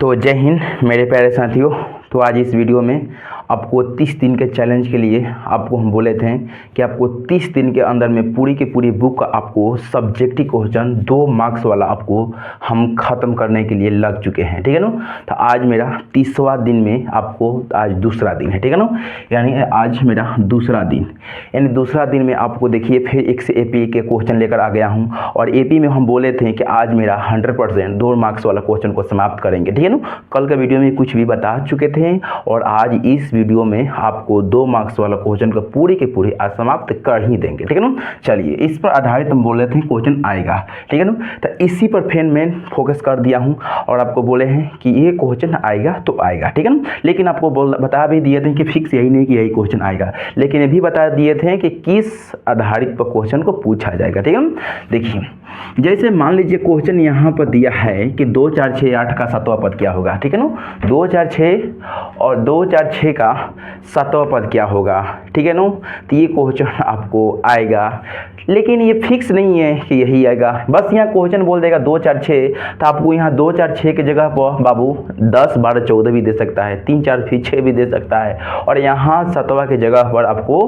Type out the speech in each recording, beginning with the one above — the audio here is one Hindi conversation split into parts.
तो जय हिंद मेरे प्यारे साथियों। तो आज इस वीडियो में आपको 30 दिन के चैलेंज के लिए आपको हम बोले थे कि आपको 30 दिन के अंदर में पूरी की पूरी बुक का आपको सब्जेक्टिव क्वेश्चन 2 मार्क्स वाला आपको हम ख़त्म करने के लिए लग चुके हैं, ठीक है ना। तो आज मेरा 30वां दिन में आपको आज दूसरा दिन है, ठीक है ना। यानी आज मेरा दूसरा दिन, यानी दूसरा दिन में आपको देखिए फिर एक से एपी के क्वेश्चन लेकर आ गया हूँ। और एपी में हम बोले थे कि आज मेरा 100% 2 मार्क्स वाला क्वेश्चन को समाप्त करेंगे, ठीक है ना। कल का वीडियो में कुछ भी बता चुके थे और आज इस वीडियो में आपको 2 मार्क्स वाला क्वेश्चन को पूरी के पूरी आज समाप्त कर ही देंगे, ठीक है ना। चलिए इस पर आधारित हम बोल रहे थे क्वेश्चन आएगा, ठीक है ना। तो इसी पर फिर मैं फोकस कर दिया हूँ और आपको बोले हैं कि ये क्वेश्चन आएगा तो आएगा, ठीक है ना। लेकिन आपको बता भी दिए थे कि फिक्स यही नहीं कि यही क्वेश्चन आएगा, लेकिन ये भी बता दिए थे कि किस आधारित पर क्वेश्चन को पूछा जाएगा, ठीक है ना। देखिए जैसे मान लीजिए क्वेश्चन यहाँ पर दिया है कि 2 4 6 8 का 7वां पद क्या होगा, ठीक है ना। 2 4 6 और 2 4 6 का 7वां पद क्या होगा, ठीक है ना। तो ये क्वेश्चन आपको आएगा, लेकिन ये फिक्स नहीं है कि यही आएगा। बस यहाँ क्वेश्चन बोल देगा 2 4 6, तो आपको यहाँ 2 4 6 की जगह पर बाबू 10 12 14 भी दे सकता है, 3 4 फिर 6 भी दे सकता है, और यहाँ 7वां की जगह पर आपको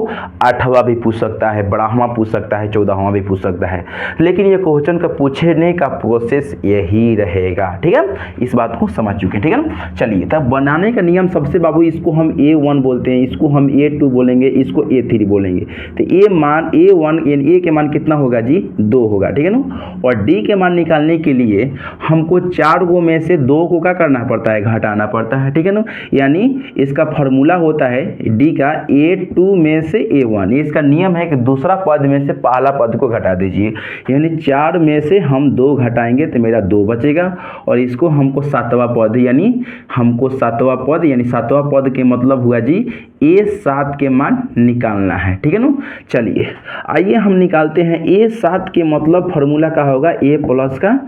8वां भी पूछ सकता है, 12वां पूछ सकता है, 14वां भी पूछ सकता है। लेकिन ये क्वेश्चन का पूछने का प्रोसेस यही रहेगा, ठीक है। इस बात को समझ चुके हैं, ठीक है ना। चलिए तब बनाने का नियम सबसे बाबू, इसको हम A1 बोलते हैं, इसको हम A2 बोलेंगे, इसको A3 बोलेंगे। तो A मान A1 A के मान कितना होगा जी, 2 होगा, ठीक है ना। और D के मान निकालने के लिए हमको 4 गो में से 2 को क्या करना पड़ता है, घटाना पड़ता है, ठीक है ना। यानी इसका फॉर्मूला होता है D का A2 में से A1। इसका नियम है कि दूसरा पद में से पहला पद को घटा दीजिए, यानी 4 में से हम 2 घटाएंगे तो मेरा 2 बचेगा, और इसको हमको 7वां पद यानी हमको 7वां पद यानी 7वां पद के मतलब हुआ जी A7 के मान निकालना है, ठीक है ना। चलिए आइए हम निकालते हैं। A7 के मतलब फार्मूला का होगा A प्लस का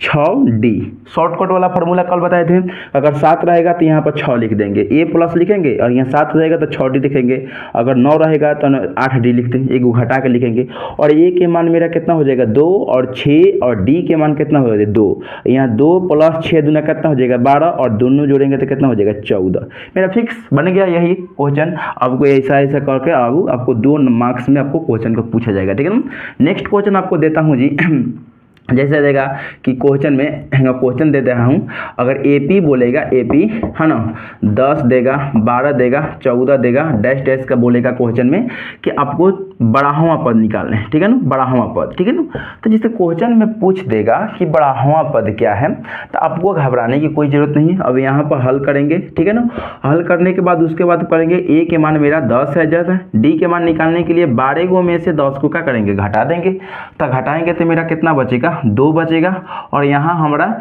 6D। शॉर्टकट वाला फार्मूला कल बताए थे, अगर 7 रहेगा तो यहाँ पर 6 लिख देंगे, A प्लस लिखेंगे, और यहाँ 7 रहेगा तो 6D लिखेंगे, अगर 9 रहेगा तो 8D लिखते हैं, एक घटा के लिखेंगे। और A के मान मेरा कितना हो जाएगा 2, और 6, और D के मान कितना हो जाएगा 2। यहाँ 2 प्लस 6 दूना कितना हो जाएगा 12, और दोनों जोड़ेंगे तो कितना हो जाएगा 14। मेरा फिक्स बन गया यही क्वेश्चन। आपको ऐसा ऐसा करके अब आपको 2 मार्क्स में आपको क्वेश्चन को पूछा जाएगा, ठीक है ना। नेक्स्ट क्वेश्चन आपको देता हूँ जी। जैसे देगा कि क्वेश्चन में क्वेश्चन दे रहा हूँ, अगर एपी बोलेगा, एपी है ना, 10 देगा, 12 देगा, 14 देगा, डैश डैश का बोलेगा क्वेश्चन में कि आपको 12वां पद निकालना है, ठीक है ना, 12वां पद, ठीक है ना। तो जैसे क्वेश्चन में पूछ देगा कि 12वां पद क्या है, तो आपको घबराने की कोई ज़रूरत नहीं है। अब यहाँ पर हल करेंगे, ठीक है ना। हल करने के बाद उसके बाद करेंगे ए के मान मेरा 10 है ज़्यादा, डी के मान निकालने के लिए 12 गो में से 10 को क्या करेंगे, घटा देंगे। तो घटाएंगे तो मेरा कितना बचेगा, 2 बचेगा, और यहाँ हमारा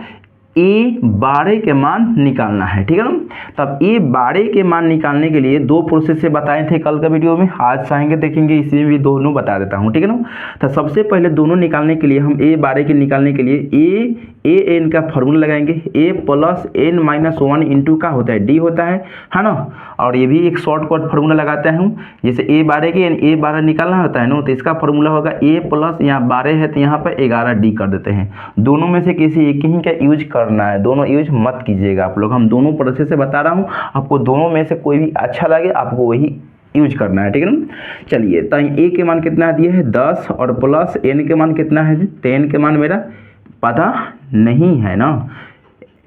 A12 के मान निकालना है, ठीक है ना। तब A12 के मान निकालने के लिए 2 प्रोसेस से बताए थे कल का वीडियो में, आज चाहेंगे देखेंगे इसमें भी दोनों बता देता हूँ, ठीक है ना। तो सबसे पहले दोनों निकालने के लिए हम A12 के निकालने के लिए AN का फॉर्मूला लगाएंगे, A plus N minus 1 into का होता है D होता है ना। और ये भी एक शॉर्टकट फार्मूला लगाते हैं, जैसे A12 के A12 निकालना होता है ना, तो इसका फार्मूला होगा A प्लस यहाँ 12 है तो यहाँ पर 11D कर देते हैं। दोनों में से किसी एक ही का यूज करना है, दोनों यूज मत कीजिएगा आप लोग। हम दोनों प्रोसेस से बता रहा हूँ, आपको दोनों में से कोई भी अच्छा लगे आपको वही यूज करना है, ठीक है ना। चलिए तो ए के मान कितना दिया है 10, और प्लस एन के मान कितना है, तो एन के मान मेरा पता नहीं है ना,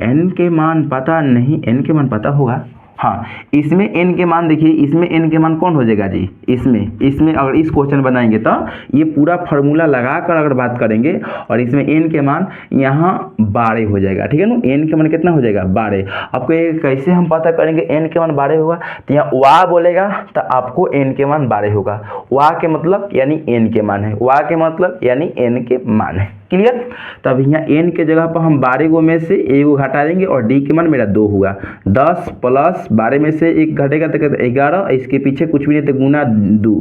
एन के मान पता नहीं, एन के मान पता होगा, हाँ। इसमें n के मान देखिए, इसमें n के मान कौन हो जाएगा जी, इसमें अगर इस क्वेश्चन बनाएंगे तो ये पूरा फार्मूला लगाकर अगर बात करेंगे, और इसमें n के मान यहाँ 12 हो जाएगा, ठीक है ना। n के मान कितना हो जाएगा 12। आपको ये कैसे हम पता करेंगे n के मान 12 होगा, तो यहाँ वा बोलेगा तो आपको n के मान 12 होगा। वा के मतलब यानी n के मान है, वा के मतलब यानी n के मान है, क्लियर। तब यहाँ n के जगह पर हम 12 गो में से एगो घटा देंगे, और d के मान मेरा 2 हुआ। 10 प्लस 12 में से एक घटेगा तो 11, इसके पीछे कुछ भी नहीं तो गुना 2,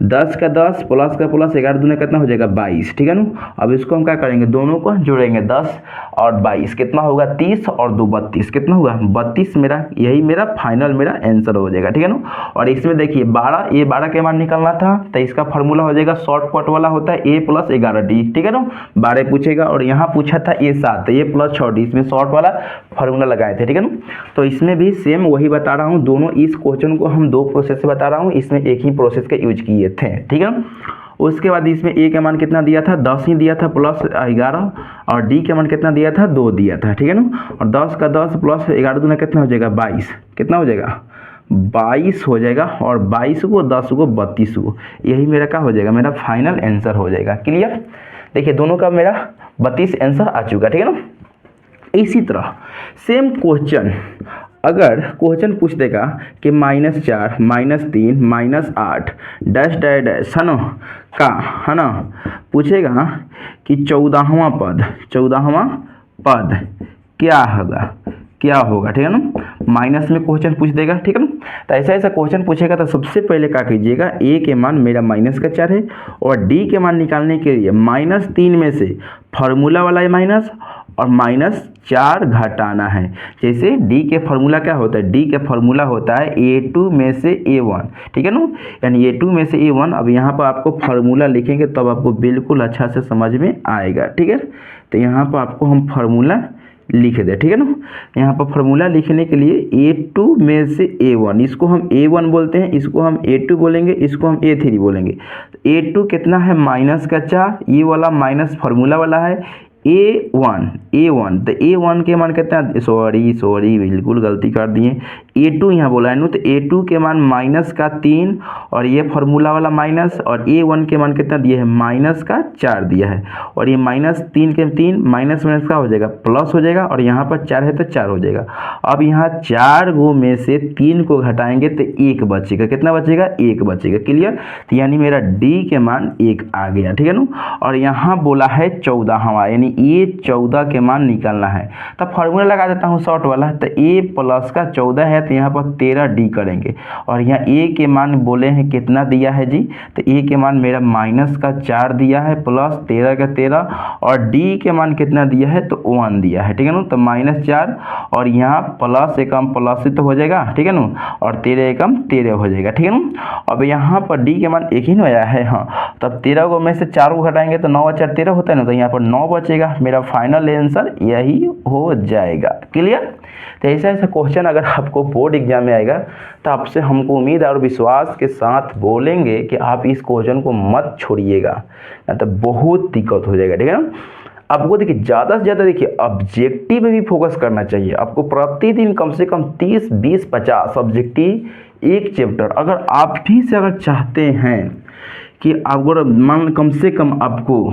10 का 10 प्लस का प्लस 11 दूना कितना हो जाएगा 22, ठीक है ना। अब इसको हम क्या करेंगे, दोनों को जोड़ेंगे, 10 और 22 कितना होगा 30, और 2 32 कितना हुआ 32। मेरा यही मेरा फाइनल मेरा आंसर हो जाएगा, ठीक है ना। और इसमें देखिए 12, ये 12 के मान निकालना था, तो इसका फार्मूला हो जाएगा शॉर्टकट वाला होता है A प्लस 11D, ठीक है ना। 12 पूछेगा, और यहाँ पूछा था ये 7, ये प्लस शॉर्ट, इसमें शॉर्ट वाला फार्मूला लगाए थे, ठीक है ना। तो इसमें भी सेम वही बता रहा हूँ, दोनों इस क्वेश्चन को हम 2 प्रोसेस से बता रहा हूँ, इसमें एक ही प्रोसेस का यूज किए थे, ठीक है ना। उसके बाद इसमें ए का मान कितना दिया था, 10 ही दिया था प्लस 11, और डी का मान कितना दिया था, 2 दिया था, ठीक है ना। और 10 का 10 प्लस 11 दूना कितना हो जाएगा, 22, कितना हो जाएगा, 22 हो जाएगा, और 22 को 10 को 32 को, यही मेरा क्या हो जाएगा, मेरा फाइनल आंसर हो जाएगा। क्लियर। देखिए दोनों का मेरा 32 आंसर आ चुका, ठीक है ना। इसी तरह सेम क्वेश्चन अगर क्वेश्चन पूछ देगा कि -4 -3 -8 डैश डैश डैश है ना का, है ना, पूछेगा कि 14वां पद क्या होगा, ठीक है ना। माइनस में क्वेश्चन पूछ देगा, ठीक है ना। तो ऐसा क्वेश्चन पूछेगा तो सबसे पहले क्या कीजिएगा, ए के मान मेरा -4 है, और डी के मान निकालने के लिए -3 में से फार्मूला वाला है माइनस, और -4 घटाना है। जैसे डी के फार्मूला क्या होता है, डी के फार्मूला होता है A2 में से A1, ठीक है ना, यानी A2 में से A1। अब यहाँ पर आपको फार्मूला लिखेंगे तब आपको बिल्कुल अच्छा से समझ में आएगा, ठीक है। तो यहाँ पर आपको हम फार्मूला लिख दे, ठीक है ना। यहाँ पर फार्मूला लिखने के लिए A2 में से A1, इसको हम A1 बोलते हैं, इसको हम A2 बोलेंगे, इसको हम A3 बोलेंगे। A2 कितना है, -4, ये वाला माइनस फार्मूला वाला है A1, तो A1 के मान कितना, सॉरी बिल्कुल गलती कर दिए, A2 यहाँ बोला है ना, तो A2 के मान -3, और ये फार्मूला वाला माइनस, और A1 के मान कितना दिया है, -4 दिया है, और ये -3 के 3 माइनस का हो जाएगा प्लस हो जाएगा, और यहाँ पर 4 है तो 4 हो जाएगा। अब यहाँ 4 गो में से 3 को घटाएंगे तो 1 बचेगा, कितना बचेगा, 1 बचेगा। क्लियर। तो यानी मेरा D के मान 1 आ गया, ठीक है ना। और यहाँ बोला है 14वां, यानी ये 14 के मान निकालना है, तो फार्मूला लगा देता हूँ शॉर्ट वाला। तो A प्लस का 14 है, तो यहाँ पर 13D करेंगे, और यहाँ A के मान बोले हैं कितना दिया है जी, तो A के मान मेरा -4 दिया है, प्लस 13 का 13, और D के मान कितना दिया है, तो 1 दिया है, ठीक है ना। तो -4, और यहाँ प्लस एकम प्लस ही तो हो जाएगा, ठीक है ना, और 13 एकम 13 हो जाएगा, ठीक है ना। अब यहाँ पर D के मान 1 ही आया है, हाँ, तब 13 को में से 4 को घटाएंगे तो 9 और 4 13 होता है ना, तो यहाँ पर 9 बचेगा। मेरा फाइनल आंसर यही हो जाएगा। क्लियर। तो ऐसा क्वेश्चन अगर आपको बोर्ड एग्जाम में आएगा तो आपसे हमको उम्मीद और विश्वास के साथ बोलेंगे कि आप इस क्वेश्चन को मत छोड़िएगा, ना तो बहुत दिक्कत हो जाएगा, ठीक है ना। आपको देखिए ज़्यादा से ज़्यादा देखिए ऑब्जेक्टिव में भी फोकस करना चाहिए। आपको प्रतिदिन कम से कम 30 20 50 ऑब्जेक्टिव एक चैप्टर, अगर आप भी से अगर चाहते हैं कि आपको कम से कम आपको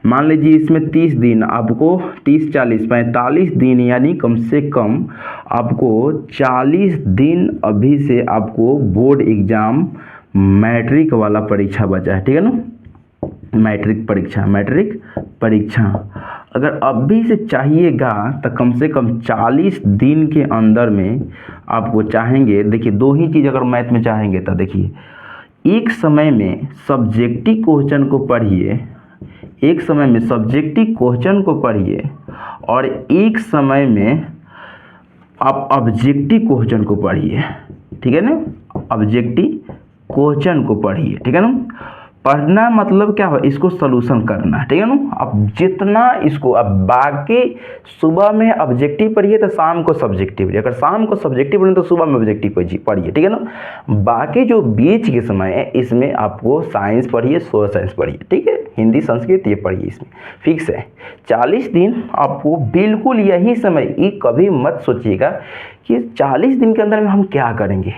मान लीजिए इसमें 30 दिन, आपको 30 40 45 दिन, यानी कम से कम आपको 40 दिन अभी से आपको बोर्ड एग्ज़ाम मैट्रिक वाला परीक्षा बचा है, ठीक है ना। मैट्रिक परीक्षा अगर अभी से चाहिएगा तो कम से कम 40 दिन के अंदर में आपको चाहेंगे। देखिए 2 ही चीज़ अगर मैथ में चाहेंगे तो देखिए, एक समय में सब्जेक्टिव क्वेश्चन को पढ़िए, और एक समय में आप ऑब्जेक्टिव क्वेश्चन को पढ़िए, ठीक है ना। ऑब्जेक्टिव क्वेश्चन को पढ़िए, ठीक है ना। पढ़ना मतलब क्या है, इसको सॉल्यूशन करना, ठीक है ना। अब जितना इसको, अब बाकी सुबह में ऑब्जेक्टिव पढ़िए तो शाम को सब्जेक्टिव पढ़िए, अगर शाम को सब्जेक्टिव पढ़िए तो सुबह में ऑब्जेक्टिव पढ़िए, ठीक है ना। बाकी जो बीच के समय है इसमें आपको साइंस पढ़िए, सोशल साइंस पढ़िए, ठीक है, हिंदी संस्कृत ये पढ़िए, इसमें फिक्स है 40 दिन आपको बिल्कुल यही समय। ये कभी मत सोचिएगा कि 40 दिन के अंदर में हम क्या करेंगे।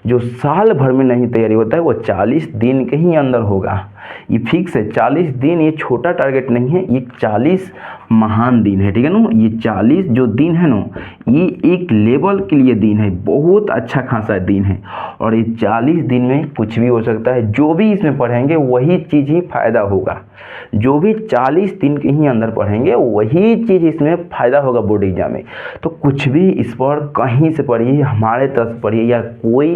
जो साल भर में नहीं तैयारी होता है वो 40 दिन के ही अंदर होगा, ये फिक्स है। 40 दिन ये छोटा टारगेट नहीं है, ये 40 महान दिन है, ठीक है ना। ये 40 जो दिन है ना, ये एक लेवल के लिए दिन है, बहुत अच्छा खासा दिन है, और ये 40 दिन में कुछ भी हो सकता है। जो भी इसमें पढ़ेंगे वही चीज़ ही फ़ायदा होगा, जो भी 40 दिन के ही अंदर पढ़ेंगे वही चीज़ इसमें फ़ायदा होगा बोर्ड एग्जाम में। तो कुछ भी इस पर कहीं से पढ़िए, हमारे तरफ से पढ़िए या कोई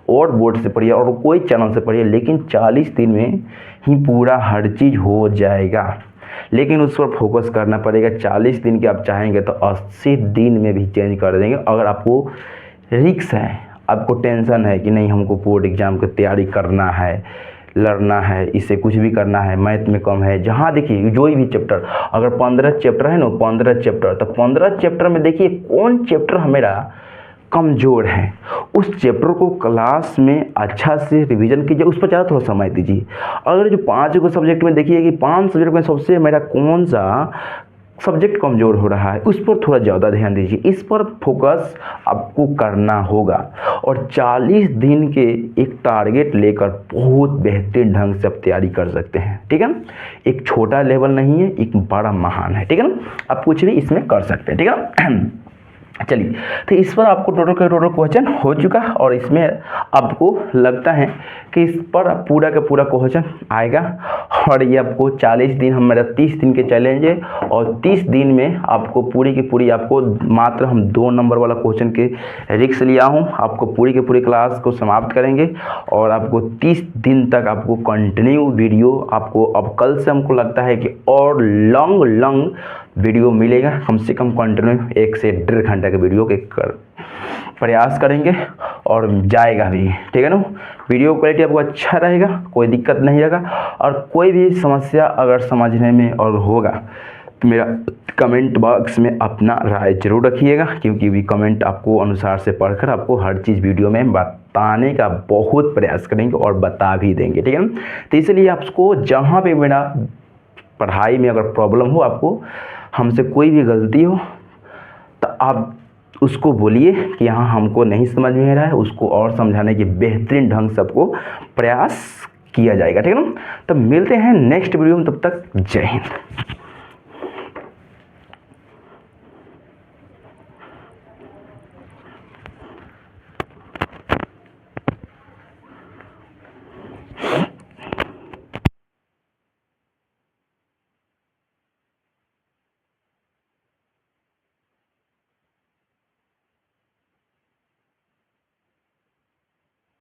और बोर्ड से पढ़िए और कोई चैनल से पढ़िए, लेकिन 40 दिन में ही पूरा हर चीज़ हो जाएगा। लेकिन उस पर फोकस करना पड़ेगा। 40 दिन के आप चाहेंगे तो 80 दिन में भी चेंज कर देंगे। अगर आपको रिस्क है, आपको टेंशन है कि नहीं हमको बोर्ड एग्ज़ाम की तैयारी करना है, लड़ना है, इससे कुछ भी करना है, मैथ में कम है, जहाँ देखिए जो भी चैप्टर, अगर 15 चैप्टर है ना, 15 चैप्टर, तो 15 चैप्टर में देखिए कौन चैप्टर हमारा कमज़ोर है, उस चैप्टर को क्लास में अच्छा से रिवीजन कीजिए, उस पर ज़्यादा थोड़ा समय दीजिए। अगर जो 5 को सब्जेक्ट में देखिए कि 5 सब्जेक्ट में सबसे मेरा कौन सा सब्जेक्ट कमज़ोर हो रहा है, उस पर थोड़ा ज़्यादा ध्यान दीजिए, इस पर फोकस आपको करना होगा। और 40 दिन के एक टारगेट लेकर बहुत बेहतरीन ढंग से आप तैयारी कर सकते हैं, ठीक है ना। एक छोटा लेवल नहीं है, एक बड़ा महान है, ठीक है ना। आप कुछ भी इसमें कर सकते हैं, ठीक है ना। चलिए, तो इस पर आपको टोटल क्वेश्चन हो चुका, और इसमें आपको लगता है कि इस पर पूरा का पूरा क्वेश्चन आएगा। और ये आपको 40 दिन, हमारा 30 दिन के चैलेंज है, और 30 दिन में आपको पूरी की पूरी, आपको मात्र हम 2 नंबर वाला क्वेश्चन के रिस्क लिया हूँ, आपको पूरी की पूरी क्लास को समाप्त करेंगे, और आपको 30 दिन तक आपको कंटिन्यू वीडियो, आपको अब कल से हमको लगता है कि और लॉन्ग वीडियो मिलेगा, कम से कम कंटिन्यू 1 से 1.5 घंटे के वीडियो के प्रयास करेंगे, और जाएगा भी, ठीक है ना। वीडियो क्वालिटी आपको अच्छा रहेगा, कोई दिक्कत नहीं रहेगा, और कोई भी समस्या अगर समझने में और होगा तो मेरा कमेंट बॉक्स में अपना राय जरूर रखिएगा, क्योंकि भी कमेंट आपको अनुसार से पढ़कर आपको हर चीज़ वीडियो में बताने का बहुत प्रयास करेंगे और बता भी देंगे, ठीक है ना। तो इसलिए आपको जहाँ पे मेरा पढ़ाई में अगर प्रॉब्लम हो, आपको हमसे कोई भी गलती हो, तो आप उसको बोलिए कि यहाँ हमको नहीं समझ में आ रहा है, उसको और समझाने की बेहतरीन ढंग से आपको प्रयास किया जाएगा, ठीक है ना। तब मिलते हैं नेक्स्ट वीडियो में, तब तक जय हिंद।